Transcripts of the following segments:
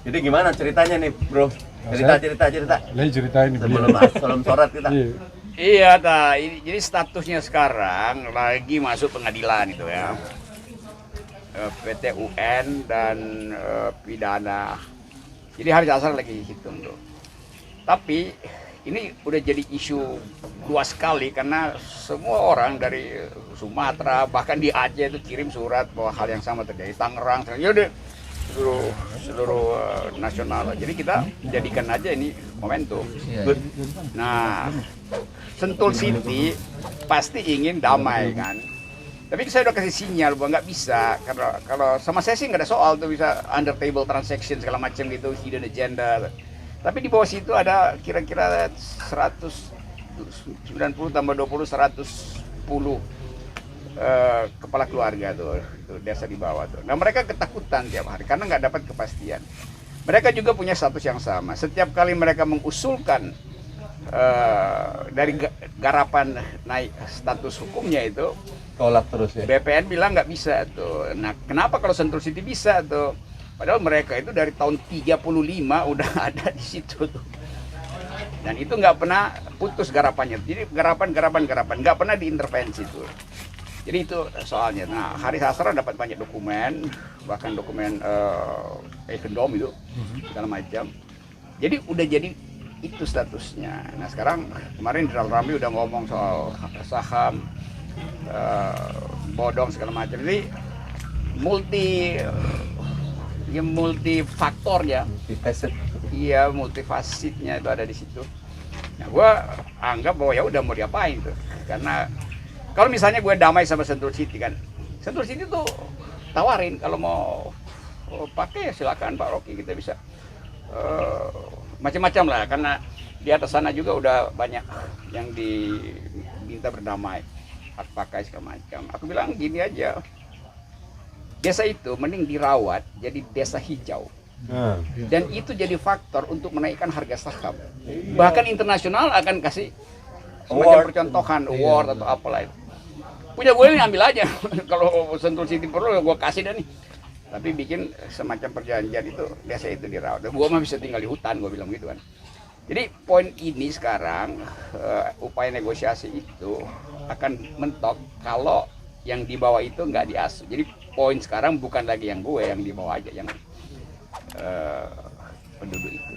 Jadi gimana ceritanya nih, Bro? Cerita. Lagi ceritain nih Sebelum sholat kita. Iya, jadi statusnya sekarang lagi masuk pengadilan itu ya. PT UN dan pidana. Jadi hari asar lagi hitung tuh. Tapi ini udah jadi isu luas sekali karena semua orang dari Sumatera bahkan di Aceh itu kirim surat bahwa hal yang sama terjadi. Tangerang, ya udah seluruh nasional. Jadi kita jadikan aja ini momentum. Nah, Sentul City pasti ingin damai kan. Tapi saya udah kasih sinyal bahwa nggak bisa. Karena kalau sama saya sih nggak ada soal tuh bisa under table transaction segala macam gitu, hidden agenda. Tapi di bawah situ ada kira-kira 190 tambah 20, 110 kepala keluarga tuh desa di bawah tuh. Nah mereka ketakutan tiap hari karena nggak dapat kepastian. Mereka juga punya status yang sama. Setiap kali mereka mengusulkan dari garapan naik status hukumnya itu, Tolak terus ya. BPN bilang nggak bisa tuh. Nah kenapa kalau Sentul City bisa tuh? Padahal mereka itu dari tahun 35 udah ada di situ tuh. Dan itu nggak pernah putus garapannya. Jadi garapan nggak pernah diintervensi tuh. Jadi itu soalnya. Nah, Haris Hasra dapat banyak dokumen, bahkan dokumen Ekendom itu segala macam. Jadi udah jadi itu statusnya. Nah sekarang kemarin Rizal Ramli udah ngomong soal saham, bodong segala macam. Jadi multifaktor ya. Multifaceted. Iya, multifasitnya itu ada di situ. Nah, gue anggap bahwa ya udah mau diapain tuh. Karena kalau misalnya gue damai sama Sentul City kan, Sentul City tuh tawarin kalau mau pakai silakan Pak Rocky, kita bisa macam-macam lah. Karena di atas sana juga udah banyak yang diminta berdamai, hak pakai segala macam. Aku bilang gini aja, desa itu mending dirawat jadi desa hijau. Dan itu jadi faktor untuk menaikkan harga saham. Bahkan internasional akan kasih semacam percontohan, award atau apalah itu. Punya gue ini ambil aja. Kalau Sentul City perlu gue kasih dah nih. Tapi bikin semacam perjanjian itu, desa itu dirawat. Gue mah bisa tinggal di hutan, gue bilang gitu kan. Jadi poin ini sekarang upaya negosiasi itu akan mentok kalau yang di bawah itu nggak diasuh. Jadi poin sekarang bukan lagi yang gue yang di bawah aja, yang penduduk itu.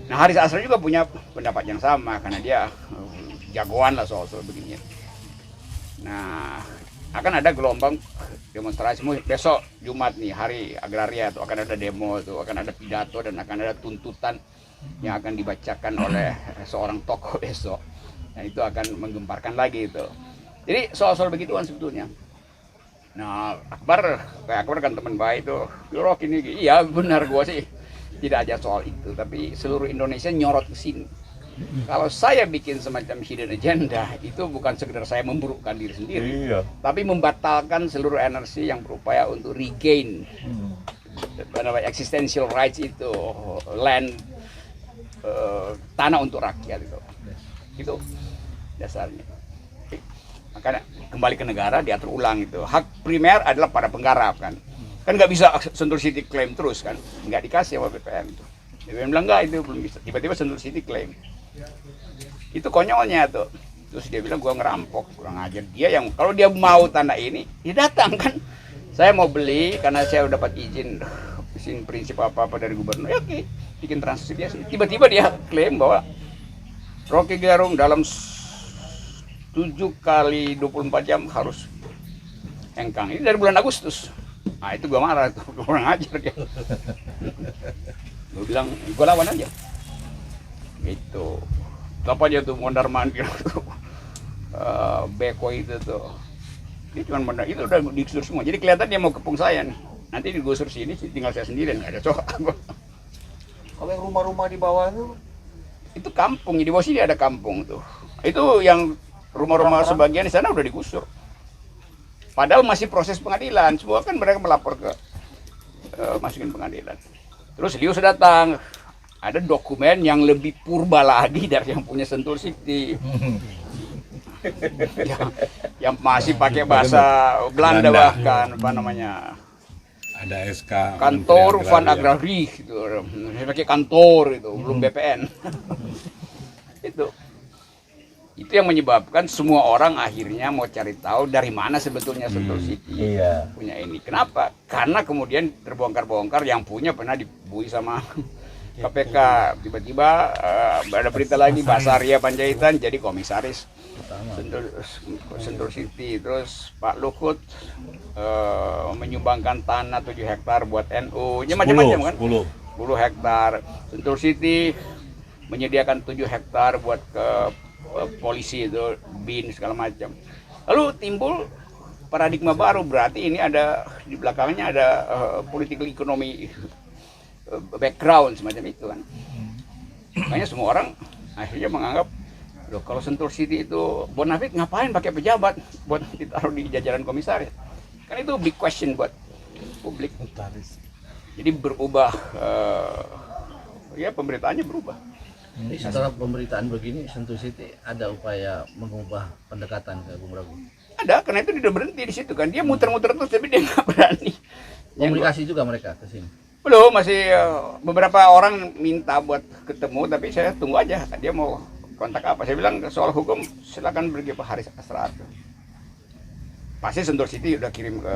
Nah Haris Asra juga punya pendapat yang sama karena dia jagoan lah soal begini. Nah akan ada gelombang demonstrasi besok Jumat nih, hari agraria tuh akan ada demo tuh, akan ada pidato dan akan ada tuntutan yang akan dibacakan oleh seorang tokoh besok. Nah itu akan menggemparkan lagi itu. Jadi soal-soal begituan sebetulnya. Nah, Akbar kan teman baik tuh. Rock ini, iya benar gua sih tidak aja soal itu, tapi seluruh Indonesia nyorot ke sini. Kalau saya bikin semacam hidden agenda, itu bukan sekedar saya memburukkan diri sendiri, tapi membatalkan seluruh energi yang berupaya untuk regain existential rights itu, land, tanah untuk rakyat itu. Itu dasarnya. Makanya kembali ke negara diatur ulang itu. Hak primer adalah pada penggarap kan nggak bisa Sentul City klaim terus kan, nggak dikasih sama BPN itu. BPN bilang nggak, itu belum bisa. Tiba-tiba Sentul City klaim. Itu konyolnya tuh. Terus dia bilang gua ngerampok, kurang ajar. Dia yang kalau dia mau tanah ini, dia datang kan. Saya mau beli karena saya udah dapat izin prinsip apa-apa dari gubernur. Ya, oke, bikin transaksi biasa. Tiba-tiba dia klaim bahwa Rocky Gerung dalam 7 kali 24 jam harus hengkang. Ini dari bulan Agustus. Nah itu gue marah tuh, kurang ajar dia. Gue bilang, gue lawan aja. Gitu. Apa aja tuh mondar mandir tuh. Beko itu tuh. Dia cuma mondar, itu udah digusur semua. Jadi kelihatan dia mau kepung saya nih. Nanti digusur sini, tinggal saya sendiri, nggak ada soal. Kalau yang rumah-rumah di bawah itu kampung, di bawah sini ada kampung tuh. Itu yang rumah-rumah sebagian di sana udah digusur. Padahal masih proses pengadilan. Semua kan mereka melapor ke masukin pengadilan. Terus Lius datang. Ada dokumen yang lebih purba lagi dari yang punya Sentul City. yang masih pakai bahasa Belanda bahkan, apa namanya? ada SK kantor Menteri Van Agraria. Agrari gitu. Saya pakai kantor itu, belum BPN. Itu yang menyebabkan semua orang akhirnya mau cari tahu dari mana sebetulnya Sentul City Iya. punya ini. Kenapa? Karena kemudian terbongkar-bongkar yang punya pernah dibui sama KPK. Tiba-tiba ada berita lagi Basaria Panjaitan jadi komisaris Sentul City. Terus Pak Luhut menyumbangkan tanah 7 hektar buat NU. Ya macam-macam kan? 10 hektar. Sentul City menyediakan 7 hektar buat ke polisi itu, BIN segala macam. Lalu timbul paradigma baru, berarti ini ada di belakangnya ada political economy background semacam itu kan. Makanya semua orang akhirnya menganggap, loh kalau Sentul City itu bonafit ngapain pakai pejabat buat ditaruh di jajaran komisaris? Kan itu big question buat publik. Jadi berubah, ya pemberitaannya berubah. Jadi setelah pemberitaan begini, Sentul City ada upaya mengubah pendekatan ke Bung Ragu. Ada, karena itu dia udah berhenti di situ kan. Dia muter-muter terus tapi dia nggak berani. Komunikasi juga mereka ke sini. Belum, masih beberapa orang minta buat ketemu, tapi saya tunggu aja. Dia mau kontak apa? Saya bilang soal hukum silakan pergi Pak Haris Asrar. Pasti Sentul City udah kirim ke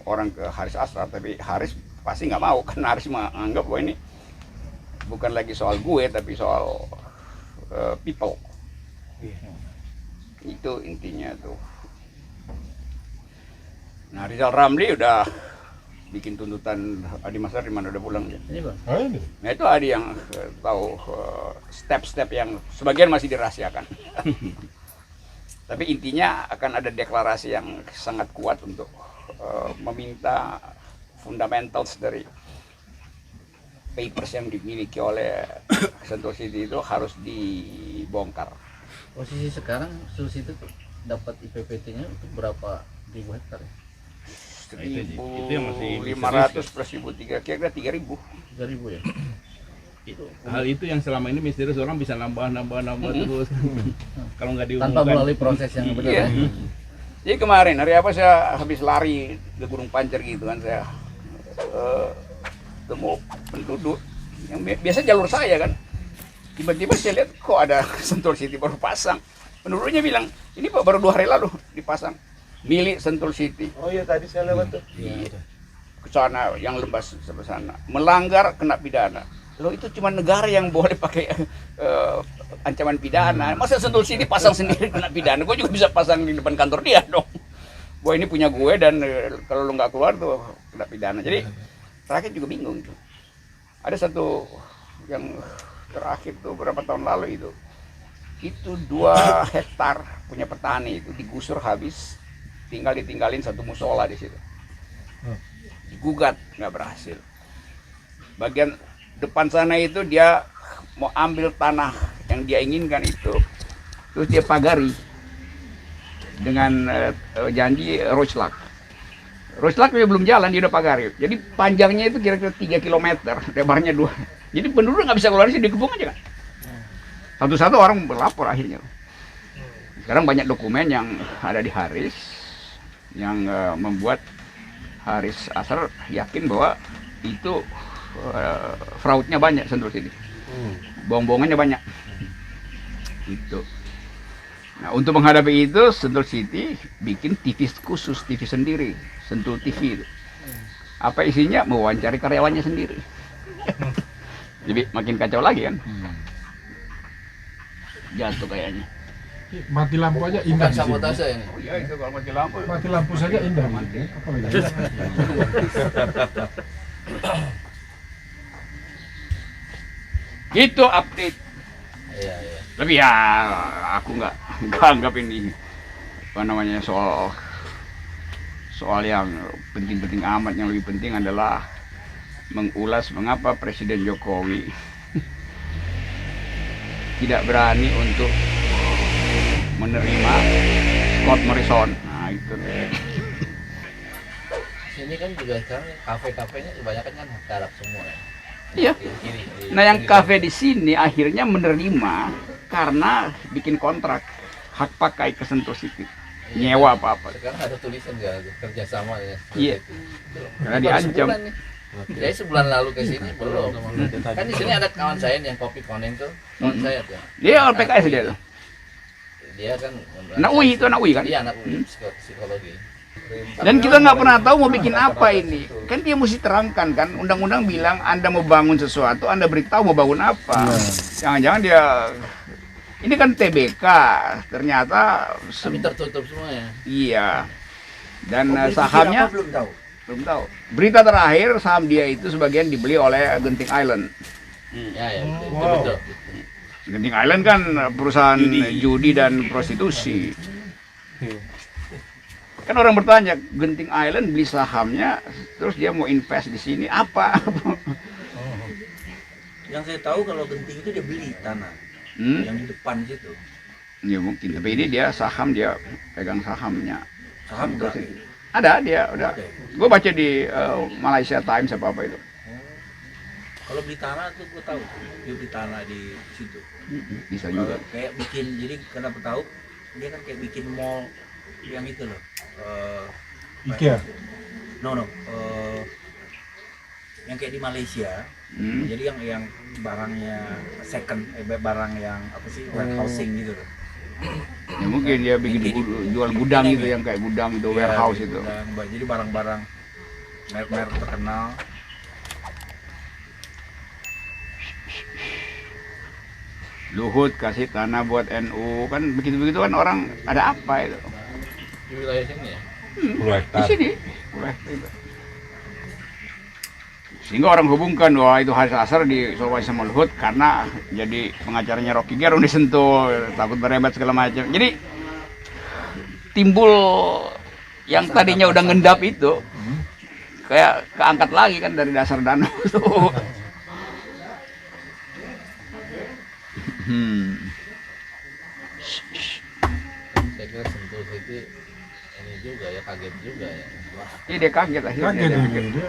orang ke Haris Asrar, tapi Haris pasti nggak mau karena Haris menganggap bahwa ini bukan lagi soal gue tapi soal people. Itu intinya tuh. Nah, Rizal Ramli udah bikin tuntutan. Adi Masar di mana udah pulang ya? Ini Bang. Nah itu Adi yang tahu step-step yang sebagian masih dirahasiakan. Tapi intinya akan ada deklarasi yang sangat kuat untuk meminta fundamentals dari papers yang dimiliki oleh Sentul City itu harus dibongkar. Posisi sekarang Sentul City tuh dapat IPPT-nya untuk berapa ribu hektar ya? Itu yang masih 1.500 plus 1.300, kira-kira 3.000. 3.000 ya? Hal itu yang selama ini misterius, orang bisa nambah terus. Kalau nggak diumumkan. Tanpa melalui proses yang benar. Iya. Jadi kemarin hari apa saya habis lari ke Gunung Pancer gitu kan, saya temu penduduk yang biasa jalur saya kan, tiba-tiba saya lihat kok ada Sentul City baru pasang. Penduduknya bilang ini Pak baru 2 hari lalu dipasang, milik Sentul City. Oh iya tadi saya lewat tuh. Ke sana yang Lembas sampai sana melanggar kena pidana. Loh itu cuma negara yang boleh pakai ancaman pidana. Masa Sentul City pasang sendiri kena pidana? Gue juga bisa pasang di depan kantor dia dong. Gue ini punya gue dan kalau lu nggak keluar tuh kena pidana. Jadi rakyat juga bingung tuh. Ada satu yang terakhir tuh berapa tahun lalu itu 2 hektar punya petani itu digusur habis, tinggal ditinggalin satu musola di situ. Digugat nggak berhasil. Bagian depan sana itu dia mau ambil tanah yang dia inginkan itu, terus dia pagari dengan janji roadslak. Roadslak dia belum jalan, dia udah pagari. Jadi panjangnya itu kira-kira 3 km, lebarnya 2. Jadi penduduk nggak bisa keluar sih, dikepung aja kan. Satu-satu orang berlapor akhirnya. Sekarang banyak dokumen yang ada di Haris yang membuat Haris Asrar yakin bahwa itu fraudnya banyak Sentul City. Bohong-bohongannya banyak. Itu. Nah, untuk menghadapi itu Sentul City bikin TV khusus, TV sendiri, Sentul TV itu. Apa isinya? Mewawancari karyawannya sendiri. Jadi makin kacau lagi kan. Jatuh kayaknya. Mati lampu aja indah. Bukan sabotase ini. Oh iya itu kalau mati lampu. Mati lampu saja indah. Apalagi. Itu update. Iya, iya. Tapi ya aku nggak anggap ini apa namanya soal yang penting-penting amat. Yang lebih penting adalah mengulas mengapa Presiden Jokowi tidak berani untuk menerima Scott Morrison. Nah itu. Sini kan juga sekarang kafe-kafenya kebanyakan kan Arab semua ya. Iya. Nah yang kafe di sini akhirnya menerima karena bikin kontrak hak pakai ke Sentul City. nyewa apa-apa. Sekarang ada tulisan nggak kerjasama ya? Iya. Karena diancam. Jadi sebulan lalu ke sini belum. Kan di sini ada kawan saya nih yang kopi koneng tuh, kawan saya tuh. Dia orang PKS dia tuh. Dia kan Anak UI itu anak UI kan? Iya, anak UI psikologi. Dan kita nggak pernah tahu mau bikin apa ini. Kan dia mesti terangkan kan. Undang-undang bilang Anda mau bangun sesuatu, Anda beritahu mau bangun apa. Jangan-jangan dia ini kan TBK, ternyata Tapi tertutup semua ya. iya. Dan Oh, beli sahamnya apa belum tahu. belum tahu. Berita terakhir saham dia itu sebagian dibeli oleh Genting Island. Ya ya, itu betul. Genting Island kan perusahaan judi dan prostitusi. Kan orang bertanya, Genting Island beli sahamnya, terus dia mau invest di sini apa? Yang saya tahu kalau Genting itu dia beli tanah yang di depan situ. Ya mungkin, tapi ini dia saham, dia pegang sahamnya. Saham berapa? Ada dia udah. Gue baca di Malaysia Times apa itu. Kalau beli tanah tuh gue tahu, dia beli tanah di situ. Bisa juga. Kayak bikin, jadi kenapa tahu? Dia kan kayak bikin mall yang itu loh. IKEA. No. Yang kayak di Malaysia. Jadi yang barangnya second, barang yang apa sih, warehousing gitu loh. Ya mungkin dia bikin jual gudang gitu, yang kayak gudang itu, warehouse itu. Jadi barang-barang merek-merek terkenal. Luhut kasih tanah buat NU, kan begitu-begitu kan orang ada apa itu? Di wilayah sini ya. 10 Di sini, itu. Sehingga orang hubungkan wah itu Haris Azhar di Sulawesi sama Luhut karena jadi pengacaranya Rocky Gerung disentuh, takut berebat segala macam. Jadi timbul yang tadinya udah ngendap itu kayak keangkat lagi kan dari dasar danau itu. Saya kira Sentul City ini juga ya, kaget juga ya. Ini dia kaget akhirnya. Kaget dia ini. Dia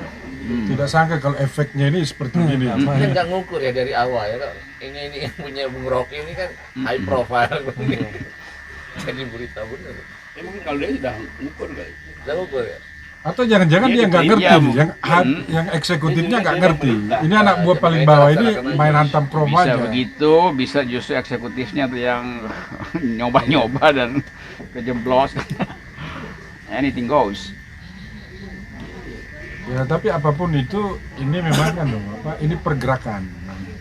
tidak sangka kalau efeknya ini seperti ini. Dia nggak ngukur ya dari awal ya. Ini yang punya Bung Rocky ini kan high profile. Jadi berita benar. Mungkin kalau dia sudah ngukur kali. Udah ngukur ya. Atau jangan-jangan dia nggak ngerti nih, yang eksekutifnya nggak ngerti. Ini anak buah paling bawah ini main hantam prom bisa aja. begitu, bisa justru eksekutifnya tuh yang nyoba-nyoba dan kejeblos. Anything goes. Ya tapi apapun itu, ini memang kan ini pergerakan.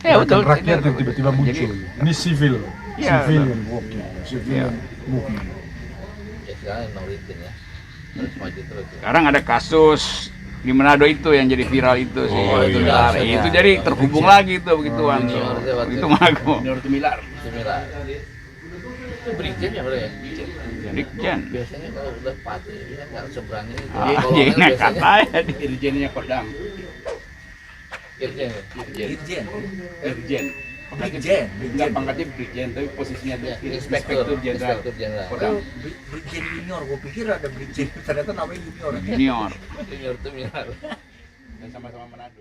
Ya, betul. Rakyat Ini- yang tiba-tiba muncul. jadi- Ini civil, Ya, civilian walking, civilian movement. Ya sekarang no return ya. Terus maju terus. Ya. Sekarang ada kasus di Manado itu yang jadi viral itu sih. Oh, itu, iya. itu jadi terhubung lagi tuh begituan. Junior, Itu mago. Menurut Milar. Similar. Itu Brigjen ya bro ya? Brigjen. Biasanya kalau udah pati dia nggak seberang ini. Ah, Kalau dia kan nekat biasanya aja dia. Irjennya Kodam. Irjen ya. Dirjen. Irjen. Brigjen. Enggak pangkatnya Brigjen, tapi posisinya dia Inspektur Jenderal. Jenderal. Kodam. Brigjen junior, gue pikir ada Brigjen, ternyata namanya junior. Junior. Junior itu Milar. Dan sama-sama Manado.